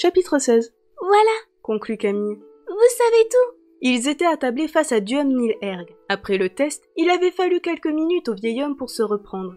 Chapitre 16. Voilà, Conclut Camille. vous savez tout. Ils étaient attablés face à Diom Nil-Erg. Après le test, il avait fallu quelques minutes au vieil homme pour se reprendre.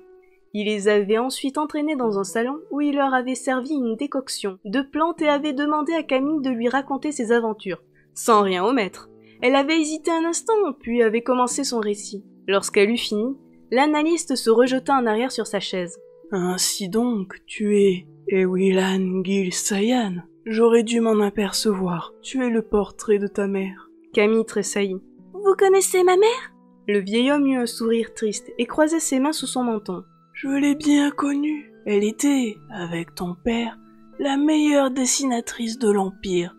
Il les avait ensuite entraînés dans un salon où il leur avait servi une décoction de plantes et avait demandé à Camille de lui raconter ses aventures, sans rien omettre. Elle avait hésité un instant, puis avait commencé son récit. Lorsqu'elle eut fini, l'analyste se rejeta en arrière sur sa chaise. « Ainsi donc, tu es Ewilan Gil-Sayan. J'aurais dû m'en apercevoir. Tu es le portrait de ta mère. » Camille tressaillit. « Vous connaissez ma mère ?» Le vieil homme eut un sourire triste et croisait ses mains sous son menton. « Je l'ai bien connue. Elle était, avec ton père, la meilleure dessinatrice de l'Empire.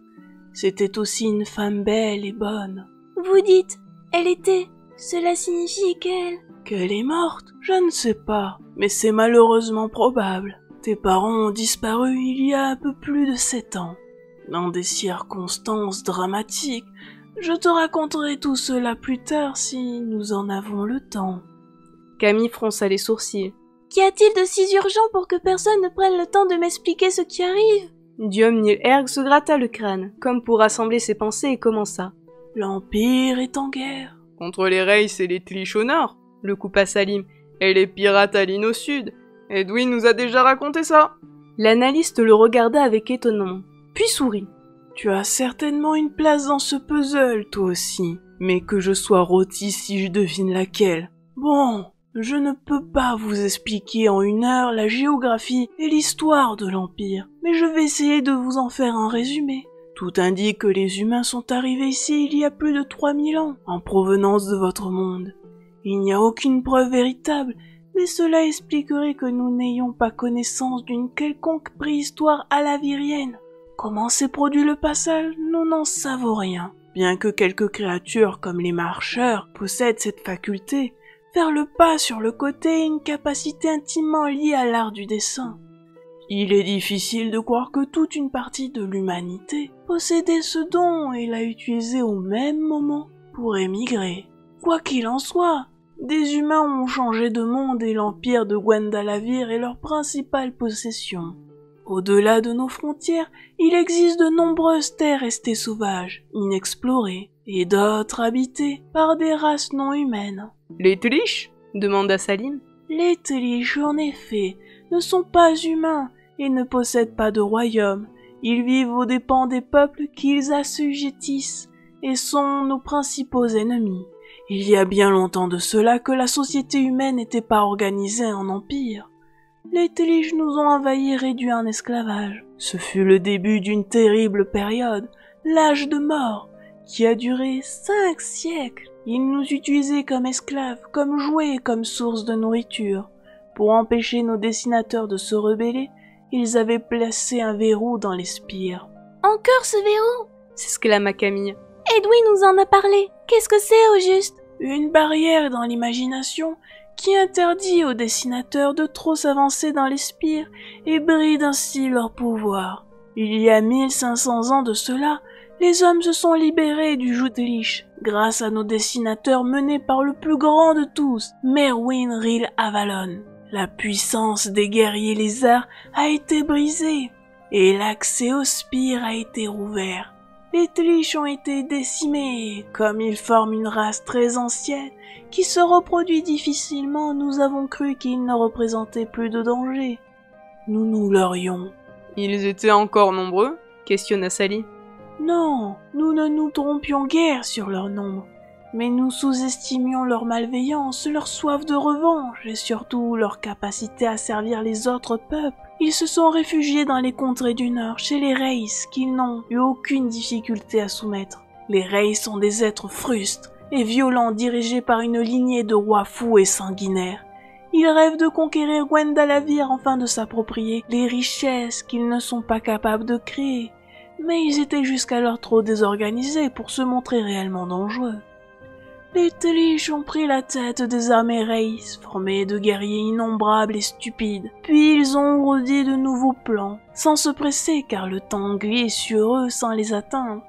C'était aussi une femme belle et bonne. » « Vous dites, elle était, cela signifie qu'elle... » « Qu'elle est morte? Je ne sais pas, mais c'est malheureusement probable. Tes parents ont disparu il y a un peu plus de 7 ans. Dans des circonstances dramatiques. Je te raconterai tout cela plus tard si nous en avons le temps. » Camille fronça les sourcils. « Qu'y a-t-il de si urgent pour que personne ne prenne le temps de m'expliquer ce qui arrive ?» Diom Nil-Erg se gratta le crâne, comme pour rassembler ses pensées, et commença. « L'Empire est en guerre. »« Contre les Reis et les Tlish au nord, le coupa Salim, et les pirates Aline au sud. Edwin nous a déjà raconté ça. » L'analyste le regarda avec étonnement, puis sourit. « Tu as certainement une place dans ce puzzle, toi aussi. Mais que je sois rôti si je devine laquelle. Bon, je ne peux pas vous expliquer en 1 heure la géographie et l'histoire de l'Empire, mais je vais essayer de vous en faire un résumé. Tout indique que les humains sont arrivés ici il y a plus de 3000 ans, en provenance de votre monde. Il n'y a aucune preuve véritable, mais cela expliquerait que nous n'ayons pas connaissance d'une quelconque préhistoire alavirienne. Comment s'est produit le passage, nous n'en savons rien. Bien que quelques créatures comme les marcheurs possèdent cette faculté, faire le pas sur le côté est une capacité intimement liée à l'art du dessin. Il est difficile de croire que toute une partie de l'humanité possédait ce don et l'a utilisé au même moment pour émigrer. Quoi qu'il en soit, des humains ont changé de monde et l'empire de Gwendalavir est leur principale possession. Au-delà de nos frontières, il existe de nombreuses terres restées sauvages, inexplorées, et d'autres habitées par des races non humaines. « Les Tlish ?» demanda Salim. « Les Tlish, en effet, ne sont pas humains et ne possèdent pas de royaume. Ils vivent aux dépens des peuples qu'ils assujettissent et sont nos principaux ennemis. Il y a bien longtemps de cela que la société humaine n'était pas organisée en empire. Les Tlish nous ont envahis et réduits en esclavage. Ce fut le début d'une terrible période, l'âge de mort, qui a duré 5 siècles. Ils nous utilisaient comme esclaves, comme jouets, comme source de nourriture. Pour empêcher nos dessinateurs de se rebeller, ils avaient placé un verrou dans les spires. « Encore ce verrou ?» s'exclama Camille. « Edwin nous en a parlé. Qu'est-ce que c'est au juste ?» « Une barrière dans l'imagination qui interdit aux dessinateurs de trop s'avancer dans les spires et bride ainsi leur pouvoir. Il y a 1500 ans de cela, les hommes se sont libérés du joug Tlish grâce à nos dessinateurs menés par le plus grand de tous, Merwin Ril Avalon. La puissance des guerriers lézards a été brisée et l'accès aux spires a été rouvert. Les Tlish ont été décimés, comme ils forment une race très ancienne qui se reproduit difficilement, nous avons cru qu'ils ne représentaient plus de danger. Nous nous leurrions. »« Ils étaient encore nombreux ?» questionna Sally. « Non, nous ne nous trompions guère sur leur nombre, mais nous sous-estimions leur malveillance, leur soif de revanche et surtout leur capacité à servir les autres peuples. Ils se sont réfugiés dans les contrées du Nord, chez les Reis, qu'ils n'ont eu aucune difficulté à soumettre. Les Reis sont des êtres frustres et violents dirigés par une lignée de rois fous et sanguinaires. Ils rêvent de conquérir Gwendalavir afin de s'approprier les richesses qu'ils ne sont pas capables de créer, mais ils étaient jusqu'alors trop désorganisés pour se montrer réellement dangereux. Les Tlish ont pris la tête des armées Reis, formées de guerriers innombrables et stupides. Puis ils ont ourdi de nouveaux plans, sans se presser car le temps glisse sur eux sans les atteindre,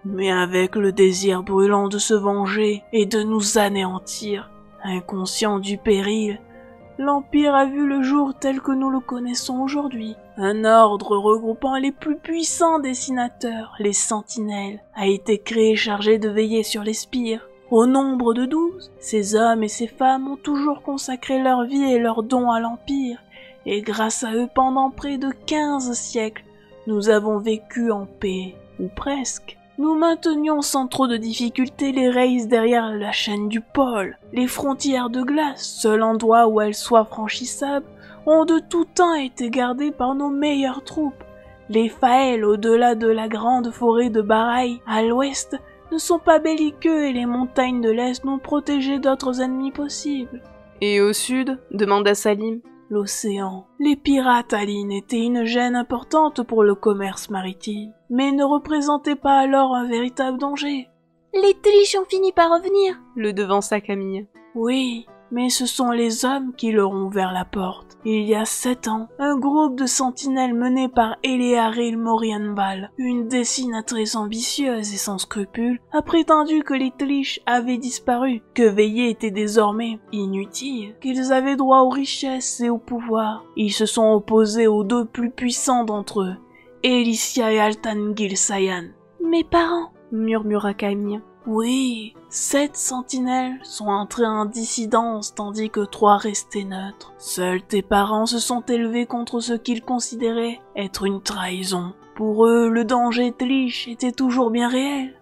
mais avec le désir brûlant de se venger et de nous anéantir. Inconscients du péril, l'Empire a vu le jour tel que nous le connaissons aujourd'hui. Un ordre regroupant les plus puissants dessinateurs, les Sentinelles, a été créé chargé de veiller sur les spires. Au nombre de 12, ces hommes et ces femmes ont toujours consacré leur vie et leurs dons à l'Empire, et grâce à eux pendant près de 15 siècles, nous avons vécu en paix, ou presque. Nous maintenions sans trop de difficulté les races derrière la chaîne du pôle. Les frontières de glace, seul endroit où elles soient franchissables, ont de tout temps été gardées par nos meilleures troupes. Les Faëls, au-delà de la grande forêt de Baraï, à l'ouest, ne sont pas belliqueux et les montagnes de l'Est nous protégeaient d'autres ennemis possibles. Et au sud, demanda Salim. L'océan. Les pirates, Aline, étaient une gêne importante pour le commerce maritime, mais ne représentaient pas alors un véritable danger. Les Tlish ont fini par revenir. Le devança Camille. Oui, mais ce sont les hommes qui leur ont ouvert la porte. Il y a 7 ans, un groupe de sentinelles mené par Elearil Morianval, une dessinatrice ambitieuse et sans scrupules, a prétendu que les Tlish avaient disparu, que veiller était désormais inutile, qu'ils avaient droit aux richesses et au pouvoir. Ils se sont opposés aux 2 plus puissants d'entre eux, Elicia et Altan Gil-Sayan. Mes parents, murmura Camille. Oui, 7 sentinelles sont entrées en dissidence tandis que 3 restaient neutres. Seuls tes parents se sont élevés contre ce qu'ils considéraient être une trahison. Pour eux, le danger Tlish était toujours bien réel.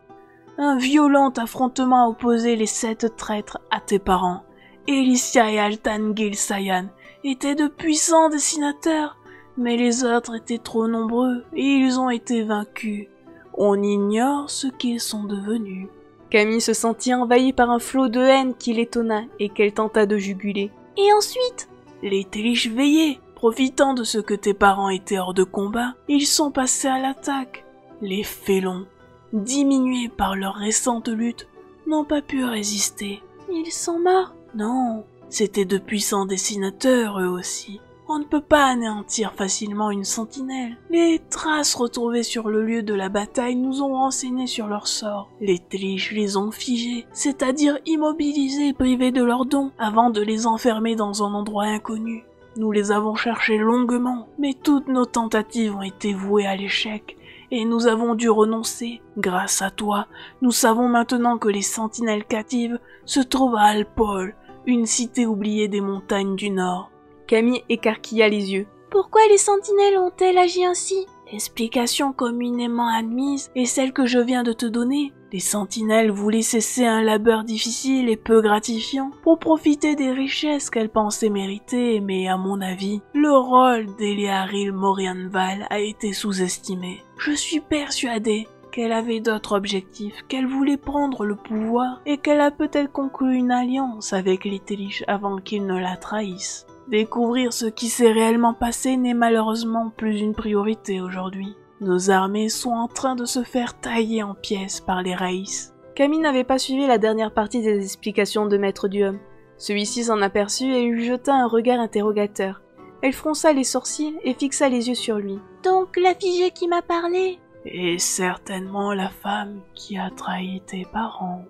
Un violent affrontement opposait les 7 traîtres à tes parents. Elicia et Altan Gil-Sayan étaient de puissants dessinateurs, mais les autres étaient trop nombreux et ils ont été vaincus. On ignore ce qu'ils sont devenus. Camille se sentit envahie par un flot de haine qui l'étonna et qu'elle tenta de juguler. Et ensuite? Les Tlish veillaient. Profitant de ce que tes parents étaient hors de combat, ils sont passés à l'attaque. Les félons, diminués par leur récente lutte, n'ont pas pu résister. Ils sont morts? Non, c'étaient de puissants dessinateurs eux aussi. On ne peut pas anéantir facilement une sentinelle. Les traces retrouvées sur le lieu de la bataille nous ont renseigné sur leur sort. Les Tlish les ont figés, c'est-à-dire immobilisés et privés de leurs dons, avant de les enfermer dans un endroit inconnu. Nous les avons cherchés longuement, mais toutes nos tentatives ont été vouées à l'échec, et nous avons dû renoncer. Grâce à toi, nous savons maintenant que les sentinelles captives se trouvent à Alpol, une cité oubliée des montagnes du Nord. Camille écarquilla les yeux. Pourquoi les sentinelles ont-elles agi ainsi? L'explication communément admise est celle que je viens de te donner. Les sentinelles voulaient cesser un labeur difficile et peu gratifiant pour profiter des richesses qu'elles pensaient mériter, mais à mon avis, le rôle d'Elearil Morianval a été sous-estimé. Je suis persuadé qu'elle avait d'autres objectifs, qu'elle voulait prendre le pouvoir et qu'elle a peut-être conclu une alliance avec les Tlish avant qu'ils ne la trahissent. Découvrir ce qui s'est réellement passé n'est malheureusement plus une priorité aujourd'hui. Nos armées sont en train de se faire tailler en pièces par les raïs. Camille n'avait pas suivi la dernière partie des explications de Maître Duhomme. Celui-ci s'en aperçut et lui jeta un regard interrogateur. Elle fronça les sourcils et fixa les yeux sur lui. Donc la figée qui m'a parlé? Et certainement la femme qui a trahi tes parents.